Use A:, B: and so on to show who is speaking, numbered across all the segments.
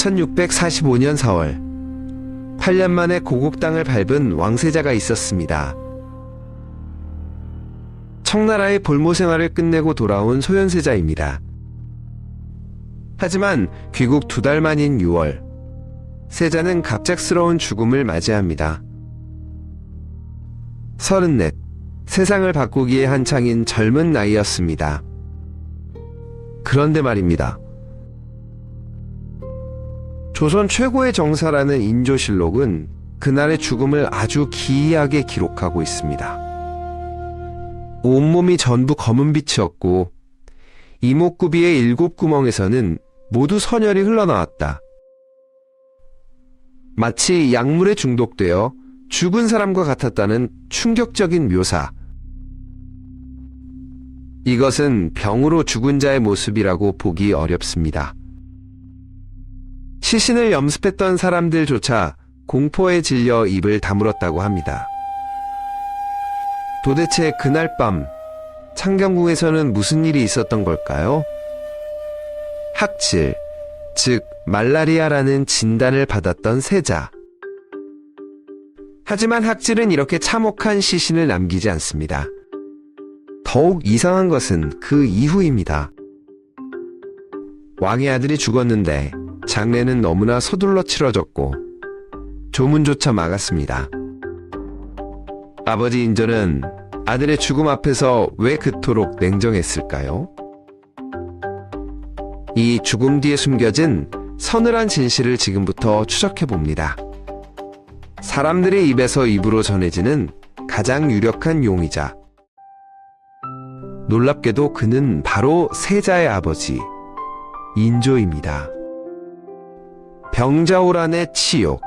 A: 1645년 4월, 8년 만에 고국 땅을 밟은 왕세자가 있었습니다. 청나라의 볼모 생활을 끝내고 돌아온 소현세자입니다. 하지만 귀국 2달 만인 6월, 세자는 갑작스러운 죽음을 맞이합니다. 34, 세상을 바꾸기에 한창인 젊은 나이였습니다. 그런데 말입니다. 조선 최고의 정사라는 인조실록은 그날의 죽음을 아주 기이하게 기록하고 있습니다. 온몸이 전부 검은 빛이었고 이목구비의 7구멍에서는 모두 선혈이 흘러나왔다. 마치 약물에 중독되어 죽은 사람과 같았다는 충격적인 묘사. 이것은 병으로 죽은 자의 모습이라고 보기 어렵습니다. 시신을 염습했던 사람들조차 공포에 질려 입을 다물었다고 합니다. 도대체 그날 밤 창경궁에서는 무슨 일이 있었던 걸까요? 학질, 즉 말라리아라는 진단을 받았던 세자. 하지만 학질은 이렇게 참혹한 시신을 남기지 않습니다. 더욱 이상한 것은 그 이후입니다. 왕의 아들이 죽었는데 장례는 너무나 서둘러 치러졌고 조문조차 막았습니다. 아버지 인조는 아들의 죽음 앞에서 왜 그토록 냉정했을까요? 이 죽음 뒤에 숨겨진 서늘한 진실을 지금부터 추적해봅니다. 사람들의 입에서 입으로 전해지는 가장 유력한 용의자. 놀랍게도 그는 바로 세자의 아버지, 인조입니다. 병자호란의 치욕.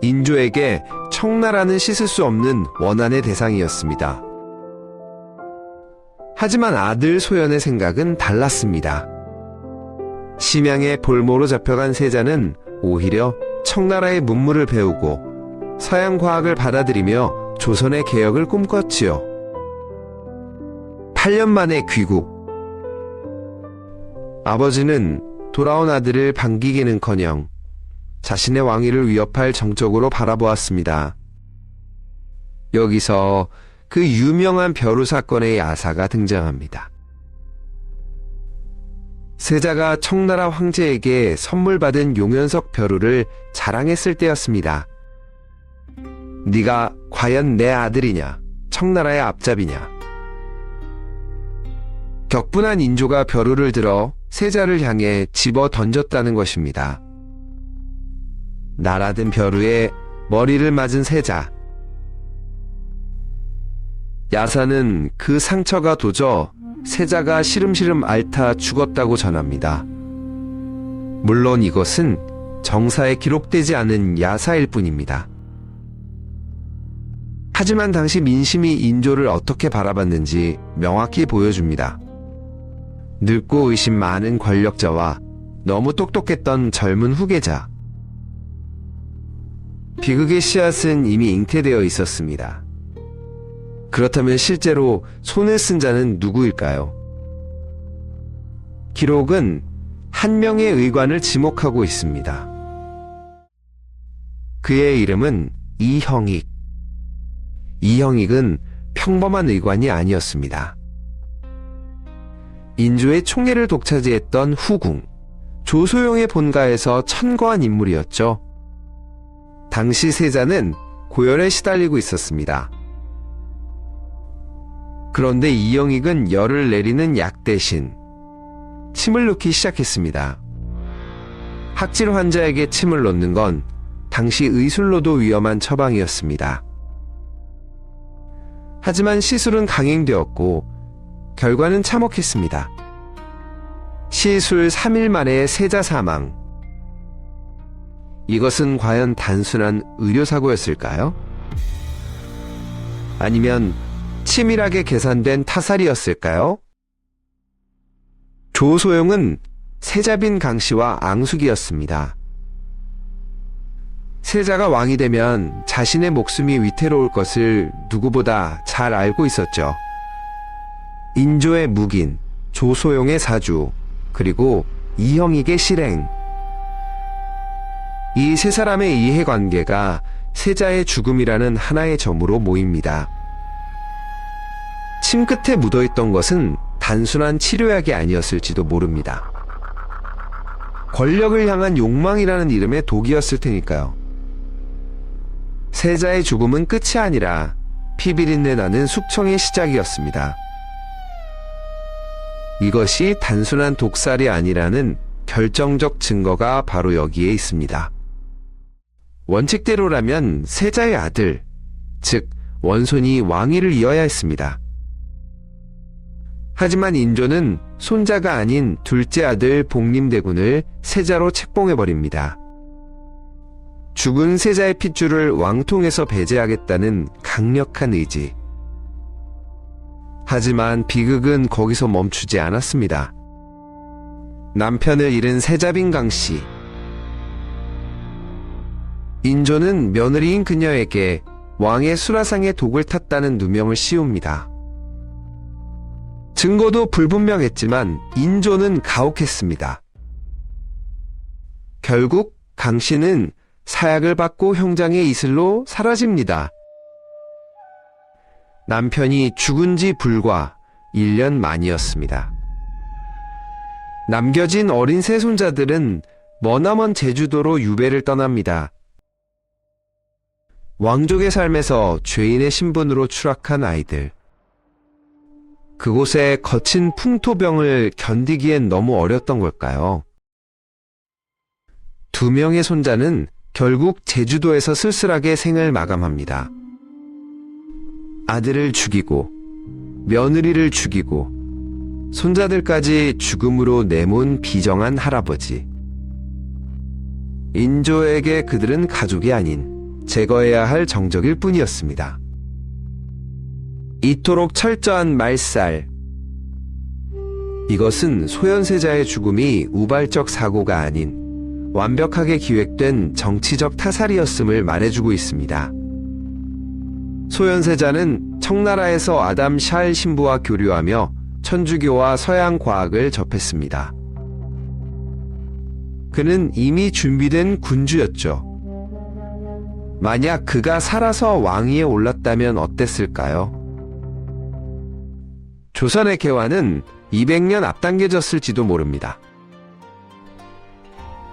A: 인조에게 청나라는 씻을 수 없는 원한의 대상이었습니다. 하지만 아들 소연의 생각은 달랐습니다. 심양의 볼모로 잡혀간 세자는 오히려 청나라의 문물을 배우고 서양 과학을 받아들이며 조선의 개혁을 꿈꿨지요. 8년 만에 귀국. 아버지는 돌아온 아들을 반기기는커녕 자신의 왕위를 위협할 정적으로 바라보았습니다. 여기서 그 유명한 벼루 사건의 야사가 등장합니다. 세자가 청나라 황제에게 선물 받은 용연석 벼루를 자랑했을 때였습니다. 네가 과연 내 아들이냐, 청나라의 앞잡이냐. 격분한 인조가 벼루를 들어 세자를 향해 집어 던졌다는 것입니다. 날아든 벼루에 머리를 맞은 세자. 야사는 그 상처가 도져 세자가 시름시름 앓다 죽었다고 전합니다. 물론 이것은 정사에 기록되지 않은 야사일 뿐입니다. 하지만 당시 민심이 인조를 어떻게 바라봤는지 명확히 보여줍니다. 늙고 의심 많은 권력자와 너무 똑똑했던 젊은 후계자. 비극의 씨앗은 이미 잉태되어 있었습니다. 그렇다면 실제로 손을 쓴 자는 누구일까요? 기록은 한 명의 의관을 지목하고 있습니다. 그의 이름은 이형익. 이형익은 평범한 의관이 아니었습니다. 인조의 총애를 독차지했던 후궁, 조소용의 본가에서 천거한 인물이었죠. 당시 세자는 고열에 시달리고 있었습니다. 그런데 이형익은 열을 내리는 약 대신 침을 놓기 시작했습니다. 학질 환자에게 침을 놓는 건 당시 의술로도 위험한 처방이었습니다. 하지만 시술은 강행되었고 결과는 참혹했습니다. 시술 3일 만에 세자 사망. 이것은 과연 단순한 의료사고였을까요? 아니면 치밀하게 계산된 타살이었을까요? 조소용은 세자빈 강씨와 앙숙이었습니다. 세자가 왕이 되면 자신의 목숨이 위태로울 것을 누구보다 잘 알고 있었죠. 인조의 묵인, 조소용의 사주, 그리고 이형익의 실행. 이 세 사람의 이해관계가 세자의 죽음이라는 하나의 점으로 모입니다. 침 끝에 묻어있던 것은 단순한 치료약이 아니었을지도 모릅니다. 권력을 향한 욕망이라는 이름의 독이었을 테니까요. 세자의 죽음은 끝이 아니라 피비린내 나는 숙청의 시작이었습니다. 이것이 단순한 독살이 아니라는 결정적 증거가 바로 여기에 있습니다. 원칙대로라면 세자의 아들, 즉 원손이 왕위를 이어야 했습니다. 하지만 인조는 손자가 아닌 둘째 아들 복림대군을 세자로 책봉해버립니다. 죽은 세자의 핏줄을 왕통에서 배제하겠다는 강력한 의지. 하지만 비극은 거기서 멈추지 않았습니다. 남편을 잃은 세자빈 강씨. 인조는 며느리인 그녀에게 왕의 수라상에 독을 탔다는 누명을 씌웁니다. 증거도 불분명했지만 인조는 가혹했습니다. 결국 강씨는 사약을 받고 형장의 이슬로 사라집니다. 남편이 죽은 지 불과 1년 만이었습니다. 남겨진 어린 세손자들은 머나먼 제주도로 유배를 떠납니다. 왕족의 삶에서 죄인의 신분으로 추락한 아이들. 그곳의 거친 풍토병을 견디기엔 너무 어렸던 걸까요? 2명의 손자는 결국 제주도에서 쓸쓸하게 생을 마감합니다. 아들을 죽이고 며느리를 죽이고 손자들까지 죽음으로 내몬 비정한 할아버지. 인조에게 그들은 가족이 아닌 제거해야 할 정적일 뿐이었습니다. 이토록 철저한 말살. 이것은 소현세자의 죽음이 우발적 사고가 아닌 완벽하게 기획된 정치적 타살이었음을 말해주고 있습니다. 소현세자는 청나라에서 아담 샬 신부와 교류하며 천주교와 서양 과학을 접했습니다. 그는 이미 준비된 군주였죠. 만약 그가 살아서 왕위에 올랐다면 어땠을까요? 조선의 개화는 200년 앞당겨졌을지도 모릅니다.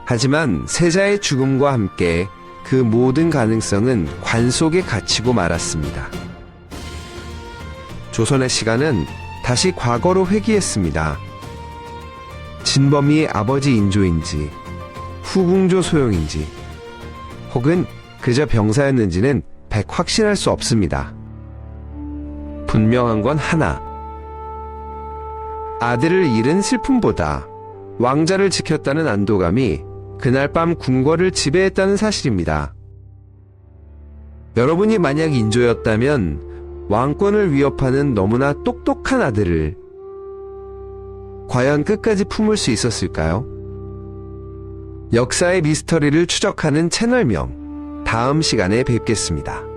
A: 하지만 세자의 죽음과 함께 그 모든 가능성은 관 속에 갇히고 말았습니다. 조선의 시간은 다시 과거로 회귀했습니다. 진범이 아버지 인조인지 후궁조 소용인지 혹은 그저 병사였는지는 100 확신할 수 없습니다. 분명한 건 하나. 아들을 잃은 슬픔보다 왕자를 지켰다는 안도감이 그날 밤 궁궐을 지배했다는 사실입니다. 여러분이 만약 인조였다면 왕권을 위협하는 너무나 똑똑한 아들을 과연 끝까지 품을 수 있었을까요? 역사의 미스터리를 추적하는 채널명, 다음 시간에 뵙겠습니다.